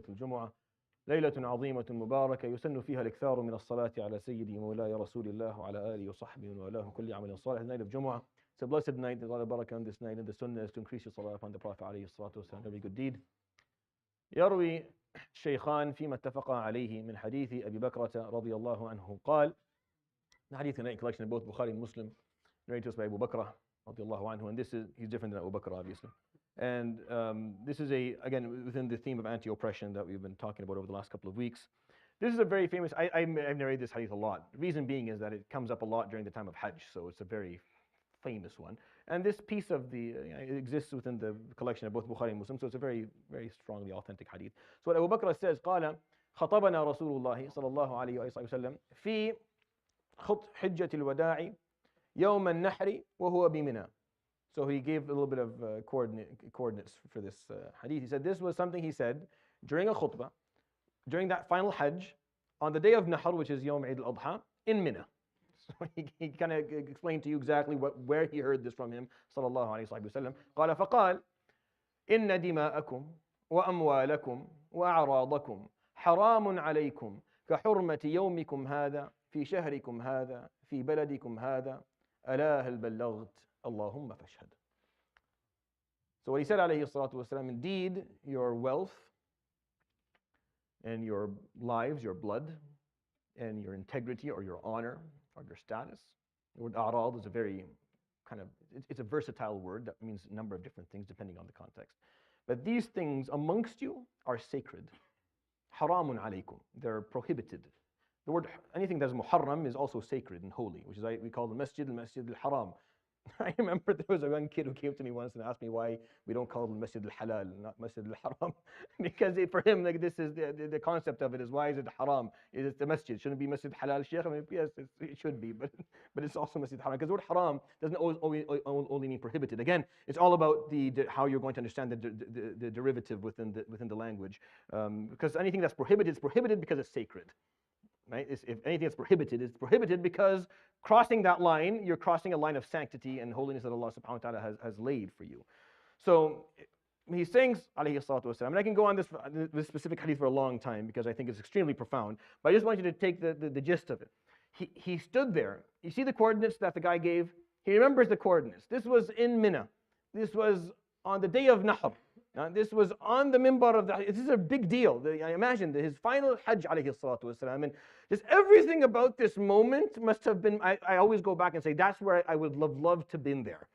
الجمعة ليلة عظيمة مباركة يسن فيها الإكثار من الصلاة على سيدي مولاي رسول الله وعلى آله وصحبه وآله كل عمل صالح. The night of Jumu'ah, it's a blessed night. There's a lot of barakah on this night, and the sunnah is to increase your salah upon the Prophet عليه الصلاة والسلام, every good deed. يروي الشيخان فيما اتفقا عليه من حديث أبي بكرة رضي الله عنه قال, the hadith in a collection of both Bukhari and Muslim, narrated to us by Abu Bakr رضي الله عنه, and he's different than Abu Bakr obviously. And this is again within the theme of anti-oppression that we've been talking about over the last couple of weeks. This is a very famous, I've narrated this hadith a lot. The reason being is that it comes up a lot during the time of Hajj, so it's a very famous one. And this piece of it exists within the collection of both Bukhari and Muslim, so it's a very, very strongly authentic hadith. So what Abu Bakr says, قال خطبنا رسول الله صلى الله عليه وسلم في حجة الوداع يوم النحر وهو بمنى. So he gave a little bit of coordinates for this hadith. He said this was something he said during a khutbah, during that final Hajj, on the day of Nahr, which is Yawm Eid al-Adha, in Mina. So he kind of explained to you exactly where he heard this from him, sallallahu alayhi wa sallam. قال فقال إن دماءكم وأموالكم وأعراضكم حرام عليكم كحرمة يومكم هذا في شهركم هذا في بلدكم هذا ألا هل بلغت Allahumma fashhad. So what he said alayhi salatu wasalam, indeed your wealth and your lives, your blood and your integrity or your honor or your status. The word a'rad is a very it's a versatile word that means a number of different things depending on the context. But these things amongst you are sacred. Haramun alaykum. They're prohibited. The word, anything that's muharram is also sacred and holy, which is why we call the masjid al-haram. I remember there was a young kid who came to me once and asked me why we don't call it Masjid al-Halal, not Masjid al-Haram. Because for him, like this is the concept of it is, why is it haram? Is it the masjid? Shouldn't it be Masjid Halal, Sheikh? I mean, yes, it should be, but it's also Masjid Haram. Because the word haram doesn't only mean prohibited. Again, it's all about how you're going to understand the derivative within the language. Because anything that's prohibited is prohibited because it's sacred. Right? If anything that's prohibited, it's prohibited because crossing that line, you're crossing a line of sanctity and holiness that Allah subhanahu wa ta'ala has laid for you. So he's saying, alayhi salatu wasalam, and I can go on this specific hadith for a long time because I think it's extremely profound, but I just want you to take the gist of it. He stood there. You see the coordinates that the guy gave? He remembers the coordinates. This was in Mina. This was on the day of Nahr. This was on the mimbar of this is a big deal. I imagine his final Hajj alayhi salatu wasalam, and just everything about this moment must have been, I always go back and say, that's where I would love to been there.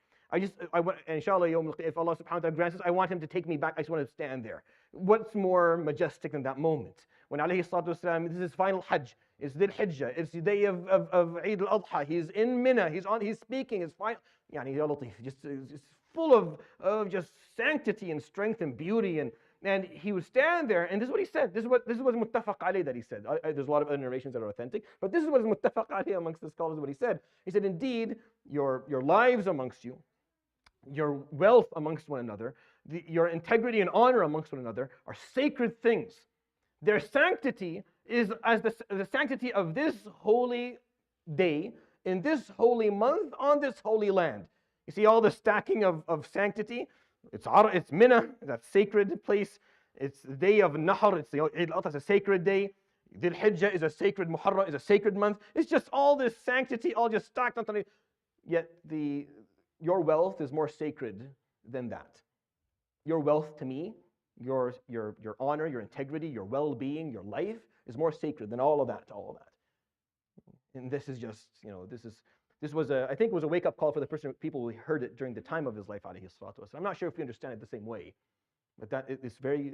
Inshallah, if Allah subhanahu wa ta'ala grants us, I want him to take me back. I just want to stand there. What's more majestic than that moment? When alayhi salatu wasalam, this is his final Hajj. It's Dhul Hijjah. It's the day of Eid al-Adha. He's in Mina. He's speaking. His final, yani, ya Latif, just full of just sanctity and strength and beauty, and he would stand there, and this is what he said. This is what Mutafaq alayh that he said. There's a lot of other narrations that are authentic, but this is what is Mutafaq alayh amongst the scholars. What he said. He said, indeed, your lives amongst you, your wealth amongst one another, your integrity and honor amongst one another are sacred things. Their sanctity is as the sanctity of this holy day in this holy month on this holy land. You see all the stacking of sanctity. It's Mina, that sacred place. It's the day of Nahr. It's the Eid al-Adha, it's a sacred day. Dhul Hijjah is a sacred, Muharram is a sacred month. It's just all this sanctity, all just stacked on something. Yet your wealth is more sacred than that. Your wealth to me, your honor, your integrity, your well-being, your life is more sacred than all of that. And this is just, this was I think it was a wake-up call for the people who heard it during the time of his life, alayhi salatu wasalam. I'm not sure if we understand it the same way, but that it's very,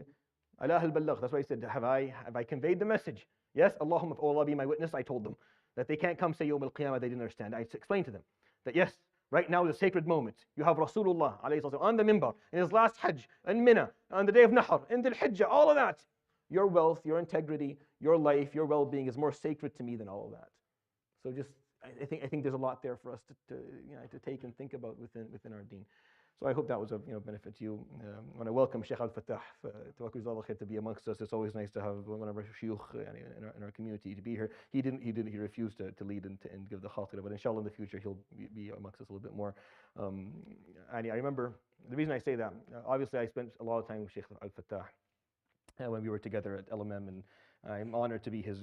ala hal balagh. That's why he said, have I conveyed the message? Yes, Allahumma, oh Allah be my witness, I told them that they can't come say Yawm al-Qiyamah they didn't understand. I explained to them that yes, right now is a sacred moment. You have Rasulullah alayhi salatu on the mimbar, in his last Hajj, in Mina, on the day of Nahr, in Dhul Hijjah, all of that. Your wealth, your integrity, your life, your well-being is more sacred to me than all of that. So just, I think there's a lot there for us to take and think about within our deen. So I hope that was of benefit to you. I want to welcome Sheikh Al-Fattah to be amongst us. It's always nice to have one of our shuyukh in our community to be here. He refused to lead and give the Khaterah, but inshallah in the future he'll be amongst us a little bit more. I remember the reason I say that. Obviously I spent a lot of time with Sheikh Al-Fattah. when we were together at LMM, and I'm honored to be his,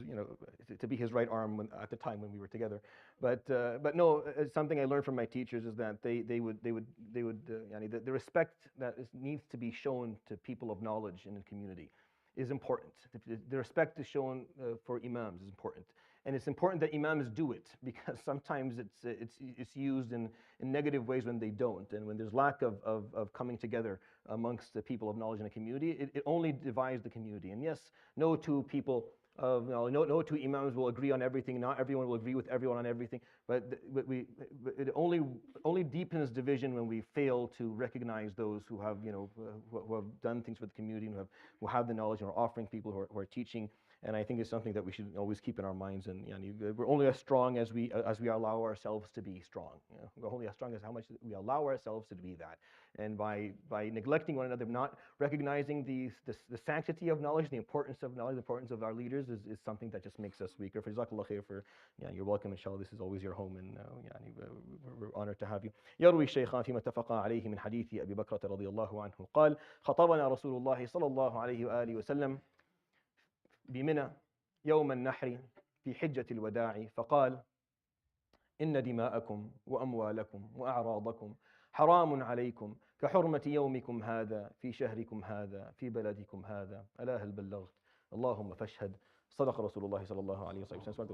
to be his right arm at the time when we were together. But no, something I learned from my teachers is that the respect that needs to be shown to people of knowledge in the community is important. The respect is shown for imams is important. And it's important that imams do it, because sometimes it's used in negative ways when they don't. And when there's lack of coming together amongst the people of knowledge in a community, it only divides the community. And yes, no two people of no two imams will agree on everything. Not everyone will agree with everyone on everything. But it only deepens division when we fail to recognize those who have who have done things for the community, and who have the knowledge and are offering people who are teaching. And I think it's something that we should always keep in our minds. And we're only as strong as we allow ourselves to be strong. We're only as strong as how much we allow ourselves to be that. And by neglecting one another, not recognizing the sanctity of knowledge, the importance of knowledge, the importance of our leaders, is something that just makes us weaker. For Jazakallah khair, you're welcome, inshallah. This is always your home, and we're honored to have you. يروي الشيخان فيما اتفقا عليه من حديث أبي بكرة رضي الله عنه قال: خطبنا رسول الله صلى الله عليه وآله وسلم بمنى يوم النحر في حجة الوداع، فقال: إن دماءكم وأموالكم وأعراضكم حرام عليكم كحرمة يومكم هذا في شهركم هذا في بلدكم هذا، ألا هل بلغت؟ اللهم فاشهد. صدق رسول الله صلى الله عليه وسلم.